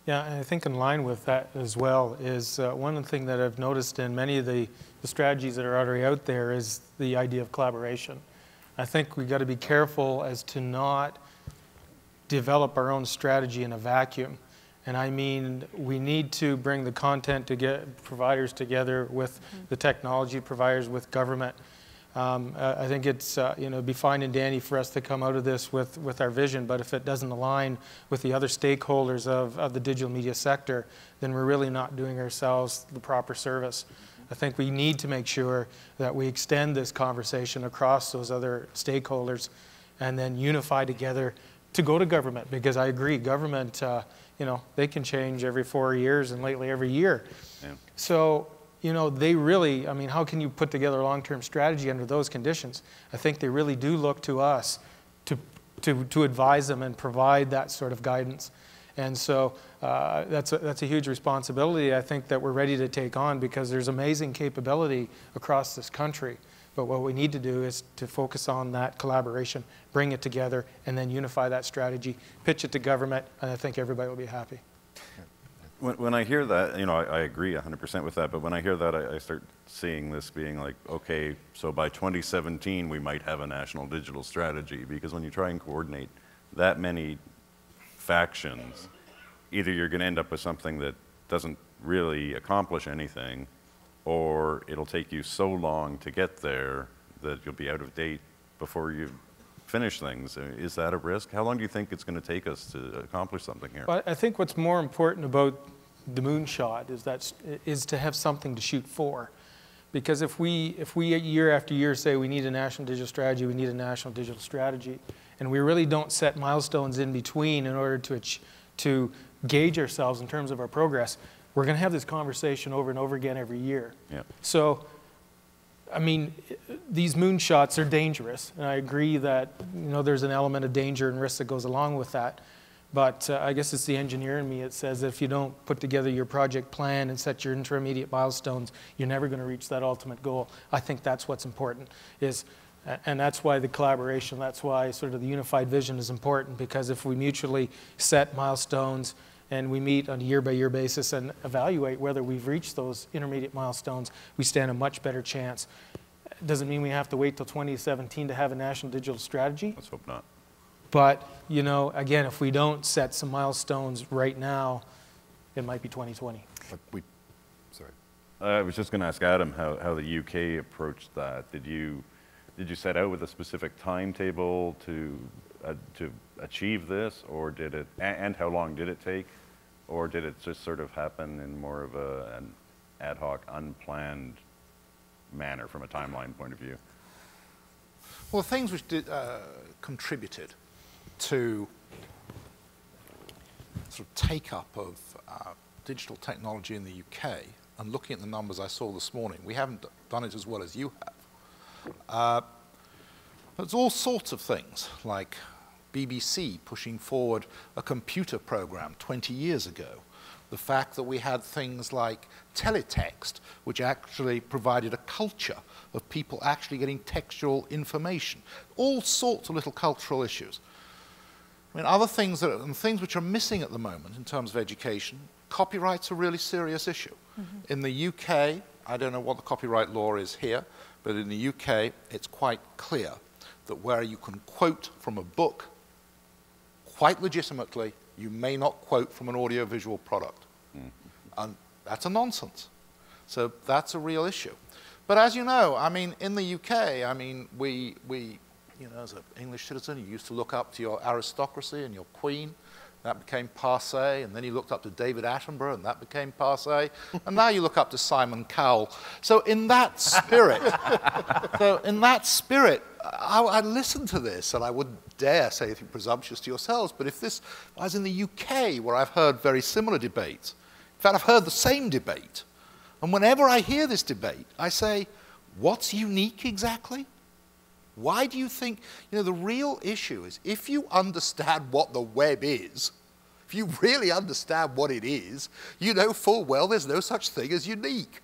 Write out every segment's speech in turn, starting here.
Yeah, and I think in line with that as well is one thing that I've noticed in many of the strategies that are already out there is the idea of collaboration. I think we've got to be careful as to not develop our own strategy in a vacuum. And I mean, we need to bring the content providers together with the technology providers, with government. I think it's it'd be fine and dandy for us to come out of this with our vision, but if it doesn't align with the other stakeholders of the digital media sector, then we're really not doing ourselves the proper service. I think we need to make sure that we extend this conversation across those other stakeholders and then unify together to go to government, because I agree, government, they can change every 4 years and lately every year. Yeah. So, they really, I mean, how can you put together a long-term strategy under those conditions? I think they really do look to us to advise them and provide that sort of guidance. And so that's a huge responsibility, I think, that we're ready to take on, because there's amazing capability across this country. But what we need to do is to focus on that collaboration, bring it together, and then unify that strategy, pitch it to government, and I think everybody will be happy. When I hear that, I agree 100% with that, but when I hear that, I start seeing this being like, okay, so by 2017, we might have a national digital strategy, because when you try and coordinate that many factions, either you're going to end up with something that doesn't really accomplish anything, or it'll take you so long to get there that you'll be out of date before you finish things. Is that a risk? How long do you think it's going to take us to accomplish something here? Well, I think what's more important about the moonshot is to have something to shoot for. Because if we year after year say we need a national digital strategy, we need a national digital strategy, and we really don't set milestones in between in order to gauge ourselves in terms of our progress, we're going to have this conversation over and over again every year. Yep. So, I mean, these moonshots are dangerous, and I agree that there's an element of danger and risk that goes along with that. But I guess it's the engineer in me that says if you don't put together your project plan and set your intermediate milestones, you're never going to reach that ultimate goal. I think that's what's important, and that's why the collaboration, that's why sort of the unified vision is important, because if we mutually set milestones and we meet on a year-by-year basis and evaluate whether we've reached those intermediate milestones, we stand a much better chance. It doesn't mean we have to wait till 2017 to have a national digital strategy. Let's hope not. But, again, if we don't set some milestones right now, it might be 2020. Sorry. I was just going to ask Adam how the UK approached that. Did you set out with a specific timetable to achieve this, or did it, and how long did it take, or did it just sort of happen in more of an ad hoc, unplanned manner from a timeline point of view? Well, things which did, contributed to sort of take-up of digital technology in the UK, and looking at the numbers I saw this morning, we haven't done it as well as you have. There's all sorts of things, like BBC pushing forward a computer program 20 years ago. The fact that we had things like teletext, which actually provided a culture of people actually getting textual information. All sorts of little cultural issues. I mean, other things things which are missing at the moment in terms of education, copyright's a really serious issue. In the UK, I don't know what the copyright law is here, but in the UK, it's quite clear that where you can quote from a book quite legitimately, you may not quote from an audiovisual product. And that's a nonsense. So that's a real issue. But as you know, I mean, in the UK, I mean, we as an English citizen, you used to look up to your aristocracy and your queen. That became passé, and then you looked up to David Attenborough, and that became passé, and now you look up to Simon Cowell. So in that spirit, I listened to this, and I wouldn't dare say anything presumptuous to yourselves, but if I was in the UK, where I've heard very similar debates, in fact, I've heard the same debate, and whenever I hear this debate, I say, what's unique exactly? Why do you think, the real issue is if you understand what the web is, if you really understand what it is, you know full well there's no such thing as unique.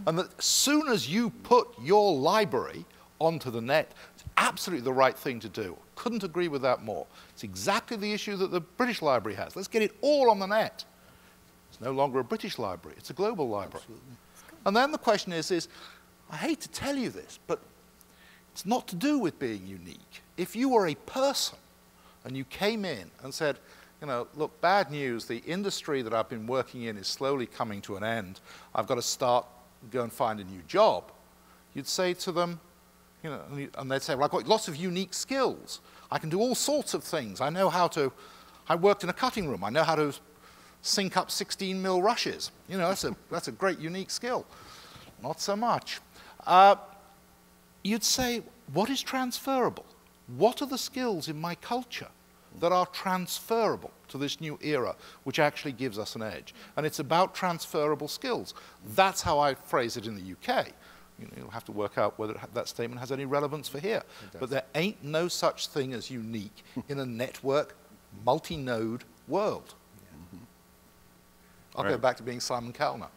And that as soon as you put your library onto the net, it's absolutely the right thing to do. Couldn't agree with that more. It's exactly the issue that the British Library has. Let's get it all on the net. It's no longer a British library. It's a global library. And then the question is, I hate to tell you this, but it's not to do with being unique. If you were a person and you came in and said, you know, look, bad news, the industry that I've been working in is slowly coming to an end. I've got to go and find a new job. You'd say to them, you know, and they'd say, well, I've got lots of unique skills. I can do all sorts of things. I worked in a cutting room. I know how to sync up 16 mil rushes. You know, that's a great unique skill. Not so much. You'd say, what is transferable? What are the skills in my culture that are transferable to this new era, which actually gives us an edge? And it's about transferable skills. That's how I phrase it in the UK. You know, you'll have to work out whether that statement has any relevance for here. But there ain't no such thing as unique in a network, multi-node world. I'll go back to being Simon Cowell now.